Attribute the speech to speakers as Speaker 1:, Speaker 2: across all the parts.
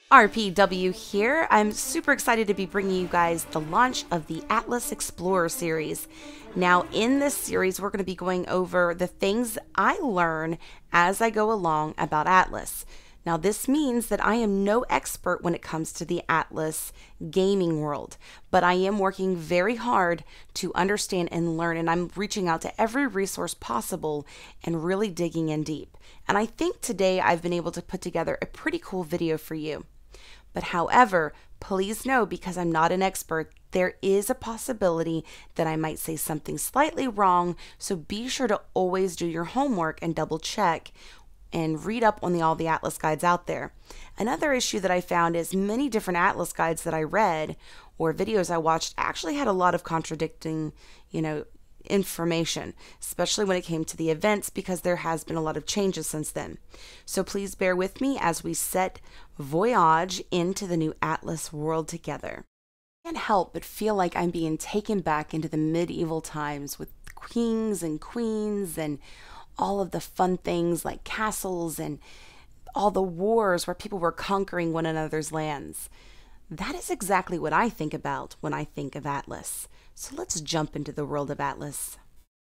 Speaker 1: RPW here. I'm super excited to be bringing you guys the launch of the Atlas Explorer series. Now, in this series, we're going to be going over the things I learn as I go along about Atlas. Now, this means that I am no expert when it comes to the Atlas gaming world, but I am working very hard to understand and learn, and I'm reaching out to every resource possible and really digging in deep. And I think today I've been able to put together a pretty cool video for you. But however, please know, because I'm not an expert, there is a possibility that I might say something slightly wrong, so be sure to always do your homework and double check and read up on all the Atlas guides out there. Another issue that I found is many different Atlas guides that I read or videos I watched actually had a lot of contradicting, information, especially when it came to the events, because there has been a lot of changes since then. So please bear with me as we set Voyage into the new Atlas world together. I can't help but feel like I'm being taken back into the medieval times with kings and queens and all of the fun things like castles and all the wars where people were conquering one another's lands. That is exactly what I think about when I think of Atlas. So let's jump into the world of Atlas.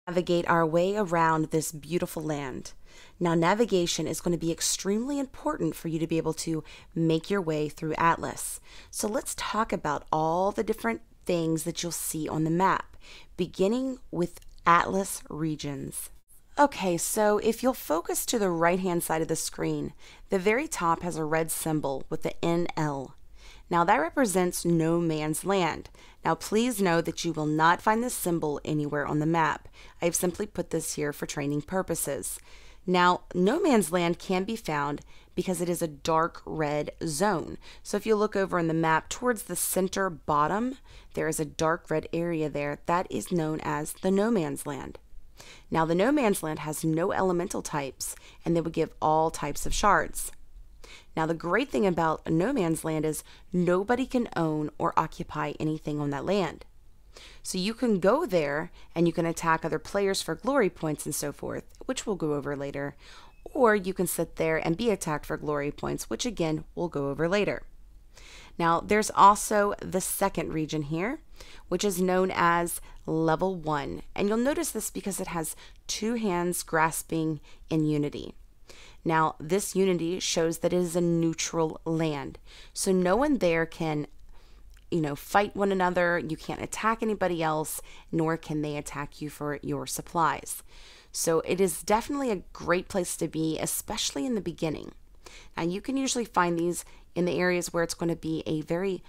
Speaker 1: Navigate our way around this beautiful land. Now, navigation is going to be extremely important for you to be able to make your way through Atlas. So let's talk about all the different things that you'll see on the map, beginning with Atlas regions. Okay, so if you'll focus to the right-hand side of the screen, the very top has a red symbol with the NL. Now that represents no man's land. Now please know that you will not find this symbol anywhere on the map. I've simply put this here for training purposes. Now, no man's land can be found because it is a dark red zone. So if you look over on the map towards the center bottom, there is a dark red area there. That is known as the no man's land. Now, the no man's land has no elemental types, and they would give all types of shards. Now, the great thing about a no man's land is nobody can own or occupy anything on that land. So you can go there and you can attack other players for glory points and so forth, which we'll go over later. Or you can sit there and be attacked for glory points, which again, we'll go over later. Now, there's also the second region here, which is known as level 1. And you'll notice this because it has two hands grasping in unity. Now, this unity shows that it is a neutral land. So no one there can, fight one another. You can't attack anybody else, nor can they attack you for your supplies. So it is definitely a great place to be, especially in the beginning. Now, you can usually find these in the areas where it's going to be a very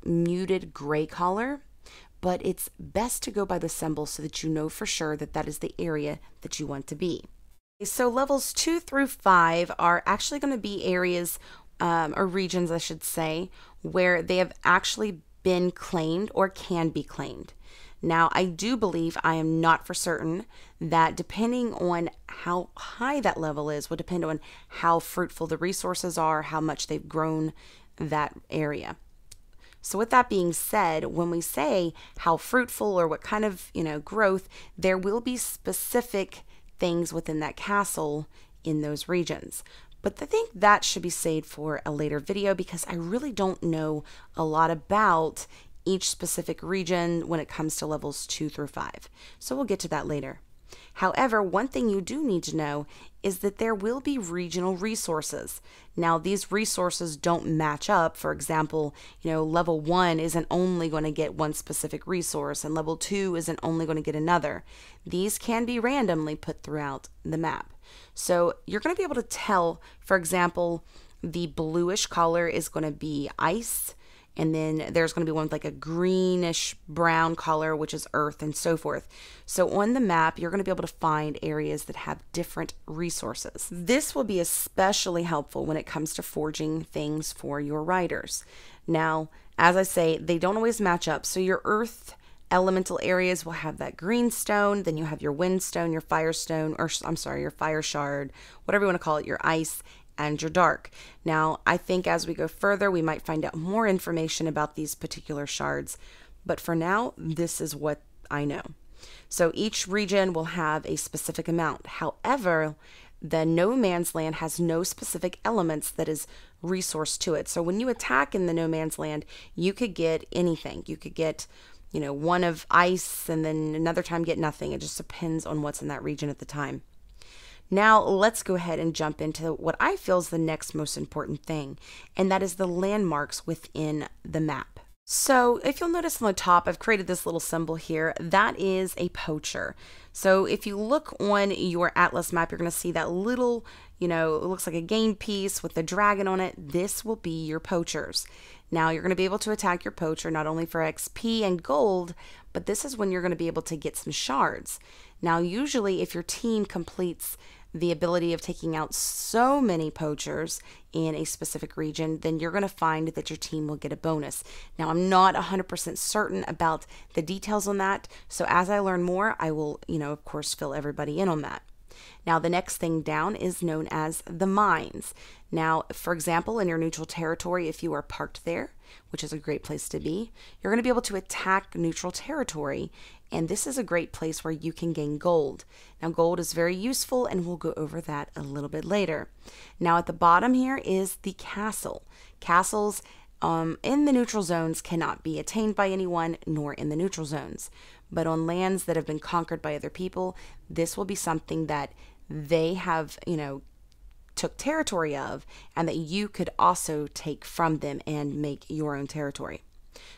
Speaker 1: muted gray color, but it's best to go by the symbol so that you know for sure that that is the area that you want to be. So levels 2 through 5 are actually going to be areas, or regions I should say, where they have actually been claimed or can be claimed. Now, I do believe, I am not for certain, that depending on how high that level is will depend on how fruitful the resources are, how much they've grown that area. So with that being said, when we say how fruitful or what kind of, growth, there will be specific things within that castle in those regions. But I think that should be saved for a later video because I really don't know a lot about each specific region when it comes to levels 2 through 5. So we'll get to that later. However, one thing you do need to know is that there will be regional resources. Now, these resources don't match up. For example, level 1 isn't only going to get one specific resource, and level 2 isn't only going to get another. These can be randomly put throughout the map. So you're going to be able to tell, for example, the bluish color is going to be ice. And then there's going to be one with like a greenish brown color, which is earth and so forth. So on the map, you're going to be able to find areas that have different resources. This will be especially helpful when it comes to forging things for your riders. Now, as I say, they don't always match up. So your earth elemental areas will have that green stone. Then you have your wind stone, your fire stone, or I'm sorry, your fire shard, whatever you want to call it, your ice, and your dark. Now, I think as we go further, we might find out more information about these particular shards, but for now, this is what I know. So each region will have a specific amount. However, the no man's land has no specific elements that is resource to it. So when you attack in the no man's land, you could get anything. You could get, you know, one of ice and then another time get nothing. It just depends on what's in that region at the time. Now let's go ahead and jump into what I feel is the next most important thing, and that is the landmarks within the map. So if you'll notice on the top, I've created this little symbol here. That is a poacher. So if you look on your Atlas map, you're going to see that little, you know, it looks like a game piece with a dragon on it. This will be your poachers. Now you're going to be able to attack your poacher not only for XP and gold, but this is when you're going to be able to get some shards. Now usually if your team completes the ability of taking out so many poachers in a specific region, then you're going to find that your team will get a bonus. Now, I'm not 100% certain about the details on that, so as I learn more, I will, you know, of course, fill everybody in on that. Now, the next thing down is known as the mines. Now, for example, in your neutral territory, if you are parked there, which is a great place to be, you're going to be able to attack neutral territory, and this is a great place where you can gain gold. Now, gold is very useful, and we'll go over that a little bit later. Now, at the bottom here is the castle. Castles in the neutral zones cannot be attained by anyone, nor in the neutral zones. But on lands that have been conquered by other people, this will be something that they have, you know, took territory of, and that you could also take from them and make your own territory.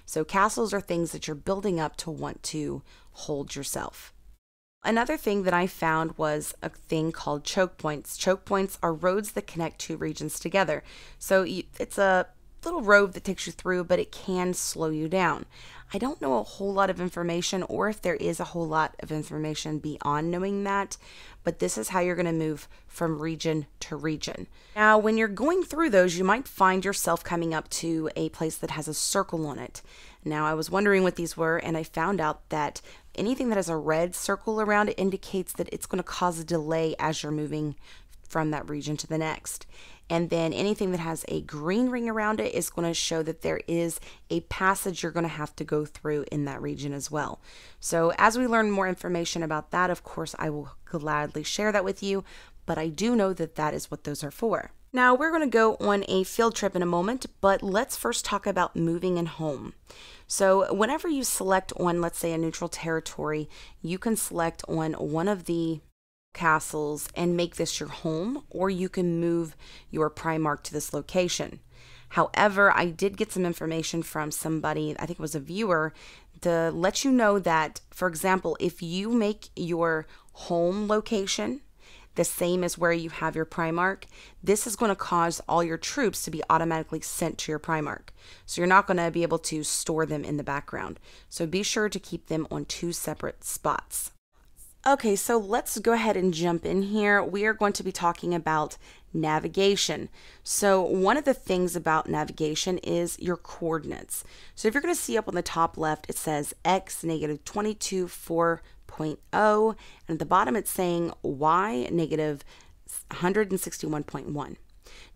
Speaker 1: So castles are things that you're building up to want to hold yourself. Another thing that I found was a thing called choke points. Choke points are roads that connect two regions together. So it's a little road that takes you through, but it can slow you down. I don't know a whole lot of information, or if there is a whole lot of information beyond knowing that, but this is how you're going to move from region to region. Now, when you're going through those, you might find yourself coming up to a place that has a circle on it. Now, I was wondering what these were, and I found out that anything that has a red circle around it indicates that it's going to cause a delay as you're moving from that region to the next. And then anything that has a green ring around it is going to show that there is a passage you're going to have to go through in that region as well. So as we learn more information about that, of course, I will gladly share that with you, but I do know that that is what those are for. Now we're going to go on a field trip in a moment, but let's first talk about moving and home. So whenever you select on, let's say, a neutral territory, you can select on one of the castles and make this your home, or you can move your Primarch to this location. However, I did get some information from somebody, I think it was a viewer, to let you know that, for example, if you make your home location the same as where you have your Primarch, this is going to cause all your troops to be automatically sent to your Primarch. So you're not going to be able to store them in the background. So be sure to keep them on two separate spots. Okay, so let's go ahead and jump in here. We are going to be talking about navigation. So one of the things about navigation is your coordinates. So if you're going to see up on the top left, it says X negative 22.4.0, and at the bottom it's saying Y negative 161.1.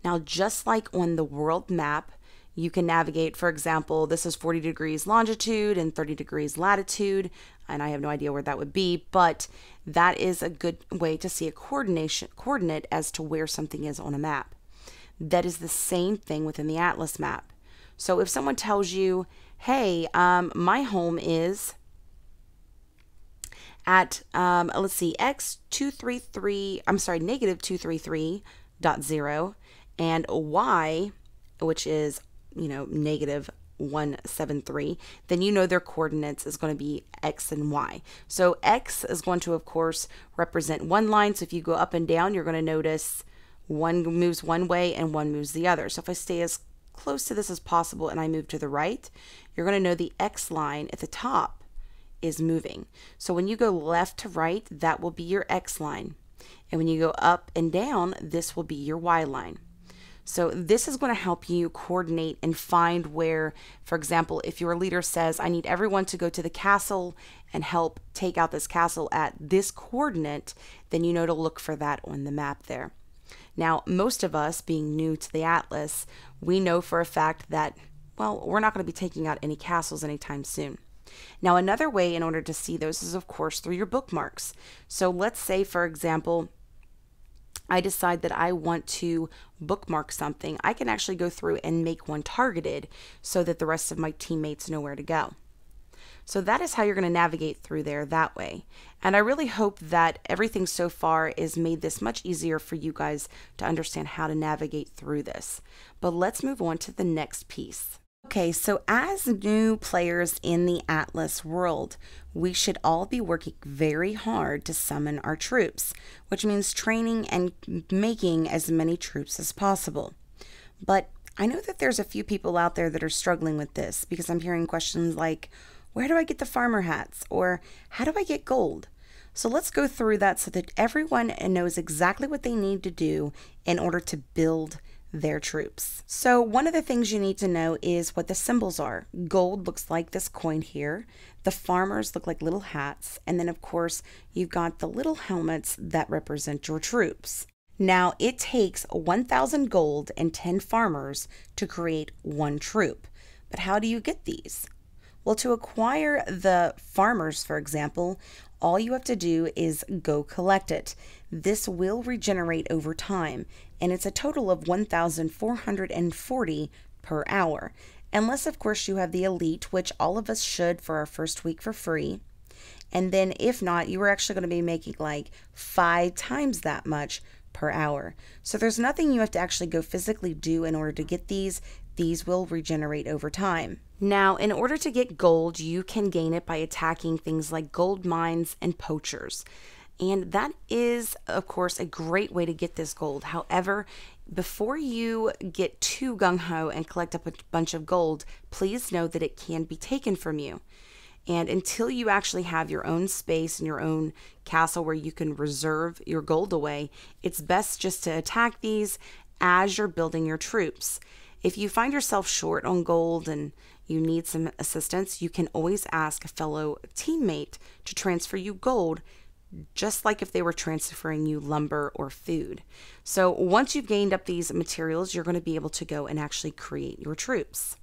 Speaker 1: Now, just like on the world map, you can navigate, for example, this is 40 degrees longitude and 30 degrees latitude, and I have no idea where that would be, but that is a good way to see a coordinate as to where something is on a map. That is the same thing within the Atlas map. So if someone tells you, hey, my home is at, let's see, negative 233.0, and Y, which is, you know, negative 173, then you know their coordinates is going to be X and Y. So X is going to, of course, represent one line. So if you go up and down, you're going to notice one moves one way and one moves the other. So if I stay as close to this as possible and I move to the right, you're going to know the X line at the top is moving. So when you go left to right, that will be your X line. And when you go up and down, this will be your Y line. So this is going to help you coordinate and find where, for example, if your leader says, I need everyone to go to the castle and help take out this castle at this coordinate, then you know to look for that on the map there. Now, most of us being new to the Atlas, we know for a fact that, well, we're not going to be taking out any castles anytime soon. Now, another way in order to see those is, of course, through your bookmarks. So let's say, for example, I decide that I want to bookmark something, I can actually go through and make one targeted so that the rest of my teammates know where to go. So that is how you're going to navigate through there that way. And I really hope that everything so far is made this much easier for you guys to understand how to navigate through this. But let's move on to the next piece. Okay, so as new players in the Atlas world, we should all be working very hard to summon our troops, which means training and making as many troops as possible. But I know that there's a few people out there that are struggling with this because I'm hearing questions like, where do I get the farmer hats? Or how do I get gold? So let's go through that so that everyone knows exactly what they need to do in order to build their troops. So one of the things you need to know is what the symbols are. Gold looks like this coin here. The farmers look like little hats. And then of course, you've got the little helmets that represent your troops. Now it takes 1,000 gold and 10 farmers to create one troop. But how do you get these? Well, to acquire the farmers, for example, all you have to do is go collect it. This will regenerate over time, and it's a total of 1,440 per hour. Unless, of course, you have the elite, which all of us should for our first week for free. And then if not, you are actually going to be making like 5 times that much per hour. So there's nothing you have to actually go physically do in order to get these. These will regenerate over time. Now, in order to get gold, you can gain it by attacking things like gold mines and poachers. And that is, of course, a great way to get this gold. However, before you get too gung-ho and collect up a bunch of gold, please know that it can be taken from you. And until you actually have your own space and your own castle where you can reserve your gold away, it's best just to attack these as you're building your troops. If you find yourself short on gold and you need some assistance, you can always ask a fellow teammate to transfer you gold, just like if they were transferring you lumber or food. So once you've gained up these materials, you're going to be able to go and actually create your troops.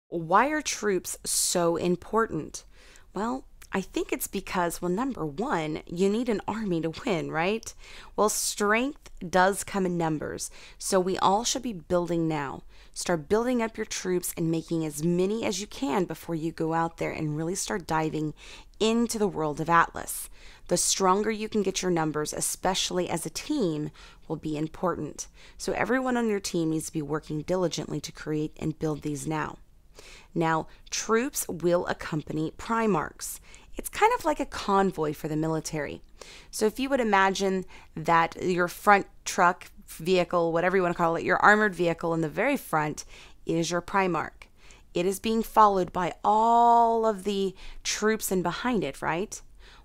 Speaker 1: Why are troops so important? Well, I think it's because, well, number one, you need an army to win, right? Well, strength does come in numbers, so we all should be building now. Start building up your troops and making as many as you can before you go out there and really start diving into the world of Atlas. The stronger you can get your numbers, especially as a team, will be important. So everyone on your team needs to be working diligently to create and build these now. Now, troops will accompany Primarchs. It's kind of like a convoy for the military. So if you would imagine that your front truck, vehicle, whatever you want to call it, your armored vehicle in the very front is your Primarch. It is being followed by all of the troops in behind it, right?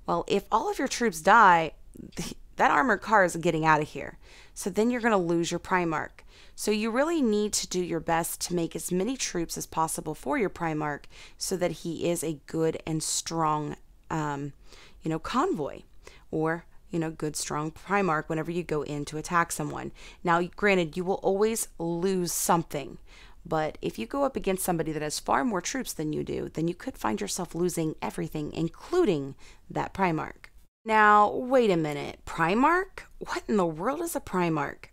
Speaker 1: Well, if all of your troops die, that armored car is getting out of here. So then you're going to lose your Primarch. So you really need to do your best to make as many troops as possible for your Primarch so that he is a good and strong, convoy, or, good, strong Primarch whenever you go in to attack someone. Now, granted, you will always lose something, but if you go up against somebody that has far more troops than you do, then you could find yourself losing everything, including that Primarch. Now, wait a minute. Primarch? What in the world is a Primarch?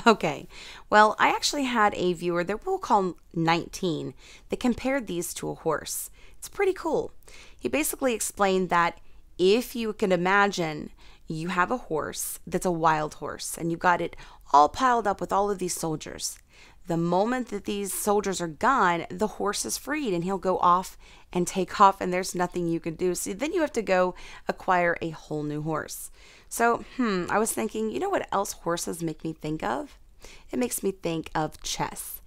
Speaker 1: Okay, well, I actually had a viewer that we'll call 19 that compared these to a horse. It's pretty cool. He basically explained that if you can imagine you have a horse that's a wild horse and you've got it all piled up with all of these soldiers. The moment that these soldiers are gone, the horse is freed and he'll go off and take off and there's nothing you can do. So then you have to go acquire a whole new horse. So, I was thinking, you know what else horses make me think of? It makes me think of chess.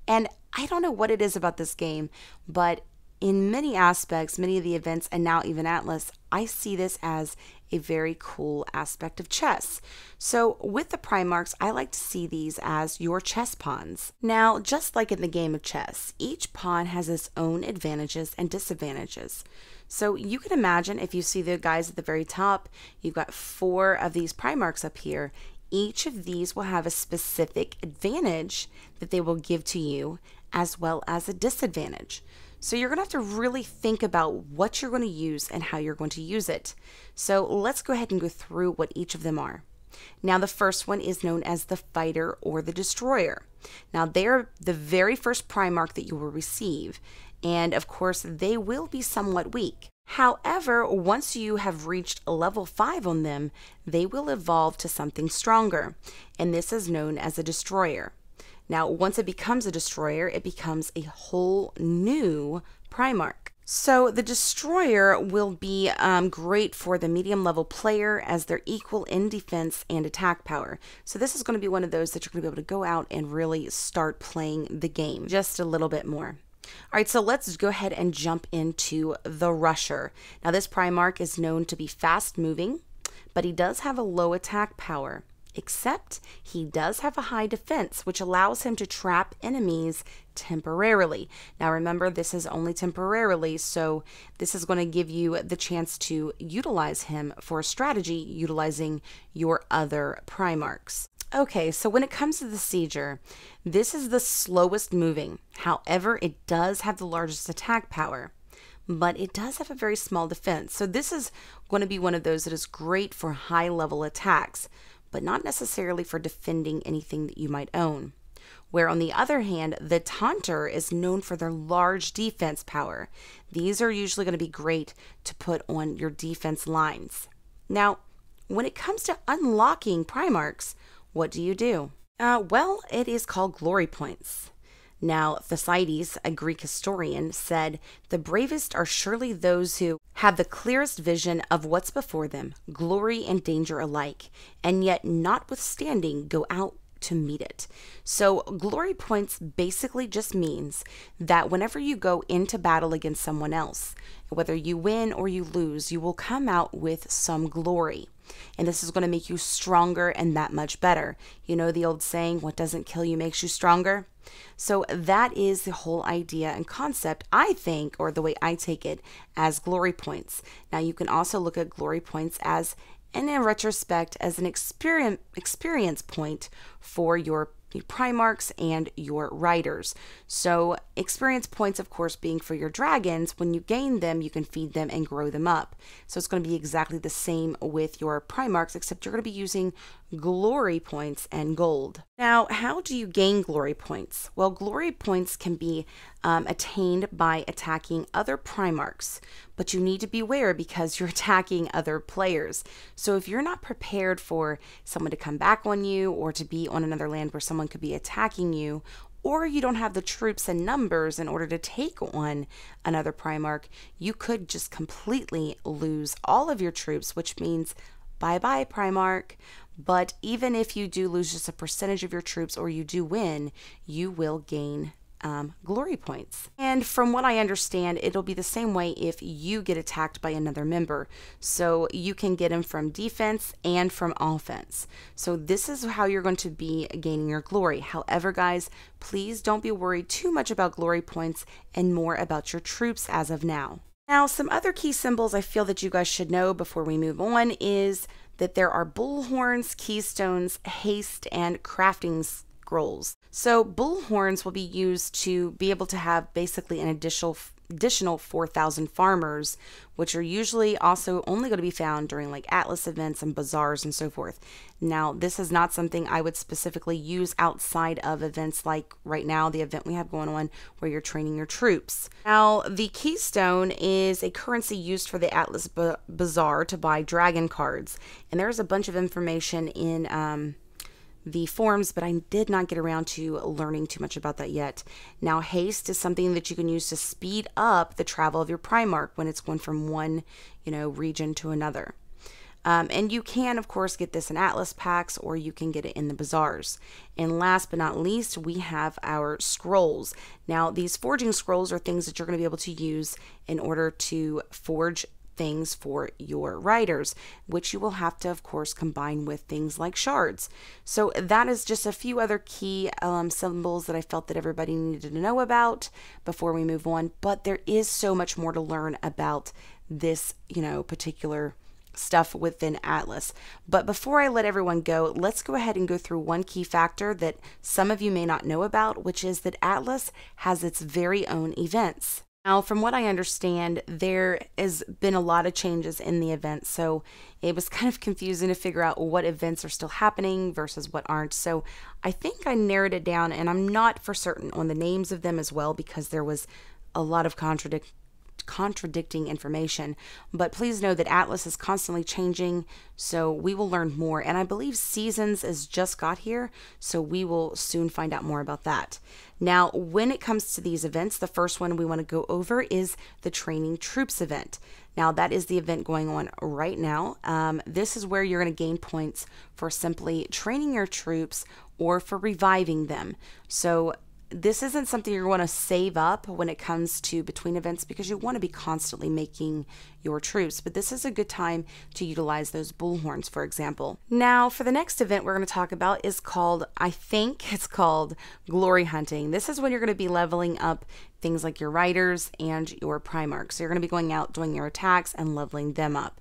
Speaker 1: And I don't know what it is about this game, but in many aspects, many of the events, and now even Atlas, I see this as a very cool aspect of chess. So with the Primarchs, I like to see these as your chess pawns. Now, just like in the game of chess, each pawn has its own advantages and disadvantages. So you can imagine if you see the guys at the very top, you've got 4 of these Primarchs up here. Each of these will have a specific advantage that they will give to you, as well as a disadvantage. So you're going to have to really think about what you're going to use and how you're going to use it. So let's go ahead and go through what each of them are. Now, the first one is known as the fighter or the destroyer. Now, they're the very first Primarch that you will receive, and of course, they will be somewhat weak. However, once you have reached a level 5 on them, they will evolve to something stronger, and this is known as a destroyer. Now, once it becomes a destroyer, it becomes a whole new Primarch. So the destroyer will be great for the medium level player as they're equal in defense and attack power. So this is going to be one of those that you're going to be able to go out and really start playing the game just a little bit more. All right, so let's go ahead and jump into the Rusher. Now, this Primarch is known to be fast moving, but he does have a low attack power, except he does have a high defense, which allows him to trap enemies temporarily. Now, remember, this is only temporarily, so this is going to give you the chance to utilize him for a strategy utilizing your other Primarchs. Okay, so when it comes to the Sieger, this is the slowest moving. However, it does have the largest attack power, but it does have a very small defense. So this is going to be one of those that is great for high level attacks, but not necessarily for defending anything that you might own. Where on the other hand, the Taunter is known for their large defense power. These are usually going to be great to put on your defense lines. Now, when it comes to unlocking Primarchs, what do? Well, it is called glory points. Now, Thucydides, a Greek historian, said, "The bravest are surely those who have the clearest vision of what's before them, glory and danger alike, and yet notwithstanding go out to meet it." So glory points basically just means that whenever you go into battle against someone else, whether you win or you lose, you will come out with some glory. And this is going to make you stronger and that much better. You know the old saying, what doesn't kill you makes you stronger? So that is the whole idea and concept, I think, or the way I take it, as glory points. Now, you can also look at glory points as, and in retrospect, as an experience point for your Primarchs and your riders. So experience points, of course, being for your dragons. When you gain them, you can feed them and grow them up. So it's going to be exactly the same with your Primarchs, except you're going to be using glory points and gold. Now, how do you gain glory points? Well, glory points can be attained by attacking other Primarchs, but you need to beware because you're attacking other players. So if you're not prepared for someone to come back on you or to be on another land where someone could be attacking you, or you don't have the troops and numbers in order to take on another Primarch, you could just completely lose all of your troops, which means bye-bye Primarch. But even if you do lose just a percentage of your troops or you do win, you will gain glory points. And from what I understand, it'll be the same way if you get attacked by another member. So you can get them from defense and from offense. So this is how you're going to be gaining your glory. However, guys, please don't be worried too much about glory points and more about your troops as of now. Now, some other key symbols I feel that you guys should know before we move on is that there are bullhorns, keystones, haste, and crafting scrolls. So bullhorns will be used to be able to have basically an additional 4,000 farmers, which are usually also only going to be found during like Atlas events and bazaars and so forth. Now, this is not something I would specifically use outside of events like right now, the event we have going on where you're training your troops. Now, the keystone is a currency used for the Atlas Bazaar to buy dragon cards. And there's a bunch of information in the forms, but I did not get around to learning too much about that yet. Now, haste is something that you can use to speed up the travel of your Primarch when it's going from one, region to another. And you can, of course, get this in Atlas packs, or you can get it in the bazaars. And last but not least, we have our scrolls. Now, these forging scrolls are things that you're going to be able to use in order to forge things for your riders, which you will have to, of course, combine with things like shards. So that is just a few other key symbols that I felt that everybody needed to know about before we move on. But there is so much more to learn about this, particular stuff within Atlas. But before I let everyone go, let's go ahead and go through one key factor that some of you may not know about, which is that Atlas has its very own events. Now, from what I understand, there has been a lot of changes in the event, so it was kind of confusing to figure out what events are still happening versus what aren't. So I think I narrowed it down, and I'm not for certain on the names of them as well because there was a lot of contradicting information. But please know that Atlas is constantly changing, so we will learn more. And I believe Seasons has just got here, so we will soon find out more about that. Now, when it comes to these events, the first one we want to go over is the Training Troops event. Now, that is the event going on right now. This is where you're going to gain points for simply training your troops or for reviving them. So this isn't something you're going to save up when it comes to between events because you want to be constantly making your troops, but this is a good time to utilize those bullhorns, for example. Now, for the next event we're going to talk about is called, I think it's called Glory Hunting. This is when you're going to be leveling up things like your riders and your Primarchs. So you're going to be going out, doing your attacks and leveling them up.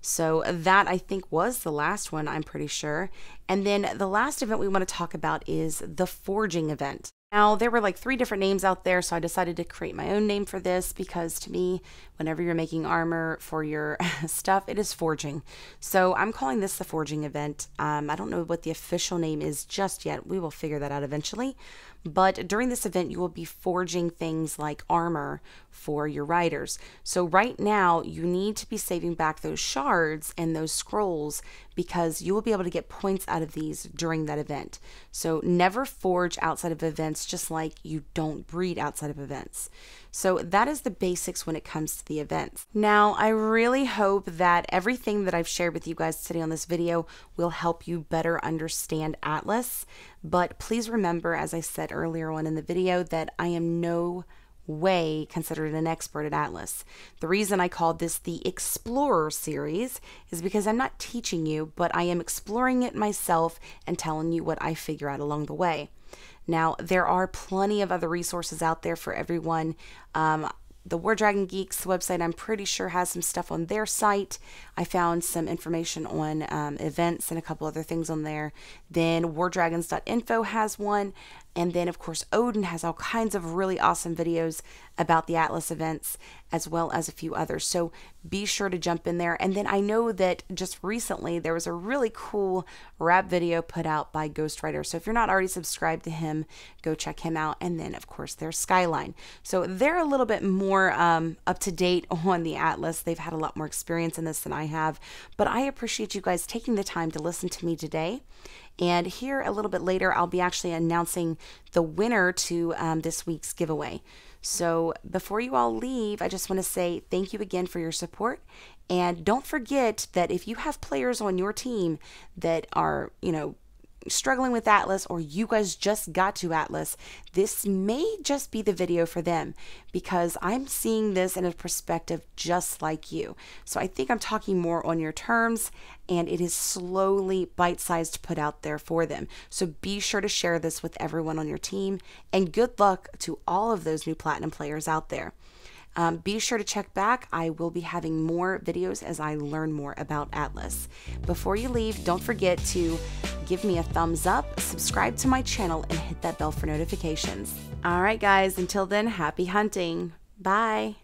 Speaker 1: So that I think was the last one, I'm pretty sure. And then the last event we want to talk about is the Forging event. Now, there were like 3 different names out there, so I decided to create my own name for this because to me, whenever you're making armor for your stuff, it is forging. So I'm calling this the Forging event. I don't know what the official name is just yet. We will figure that out eventually. But during this event, you will be forging things like armor for your riders. So right now, you need to be saving back those shards and those scrolls because you will be able to get points out of these during that event. So never forge outside of events, just like you don't breed outside of events. So that is the basics when it comes to the events. Now, I really hope that everything that I've shared with you guys today on this video will help you better understand Atlas. But please remember, as I said earlier on in the video, that I am no way considered an expert at Atlas. The reason I called this the Explorer series is because I'm not teaching you, but I am exploring it myself and telling you what I figure out along the way. Now, there are plenty of other resources out there for everyone. The War Dragon Geeks website, I'm pretty sure, has some stuff on their site. I found some information on events and a couple other things on there. Then Wardragons.info has one. And then, of course, Odin has all kinds of really awesome videos about the Atlas events, as well as a few others. So be sure to jump in there. And then I know that just recently there was a really cool rap video put out by GhostRider. So if you're not already subscribed to him, go check him out. And then, of course, there's Skyline. So they're a little bit more up to date on the Atlas. They've had a lot more experience in this than I have. But I appreciate you guys taking the time to listen to me today. And here a little bit later, I'll be actually announcing the winner to this week's giveaway. So before you all leave, I just want to say thank you again for your support. And don't forget that if you have players on your team that are, struggling with Atlas, or you guys just got to Atlas, this may just be the video for them because I'm seeing this in a perspective just like you. So I think I'm talking more on your terms, and it is slowly bite-sized put out there for them. So be sure to share this with everyone on your team, and good luck to all of those new Platinum players out there. Be sure to check back. I will be having more videos as I learn more about Atlas. Before you leave, don't forget to give me a thumbs up, subscribe to my channel, and hit that bell for notifications. All right, guys, until then, happy hunting. Bye.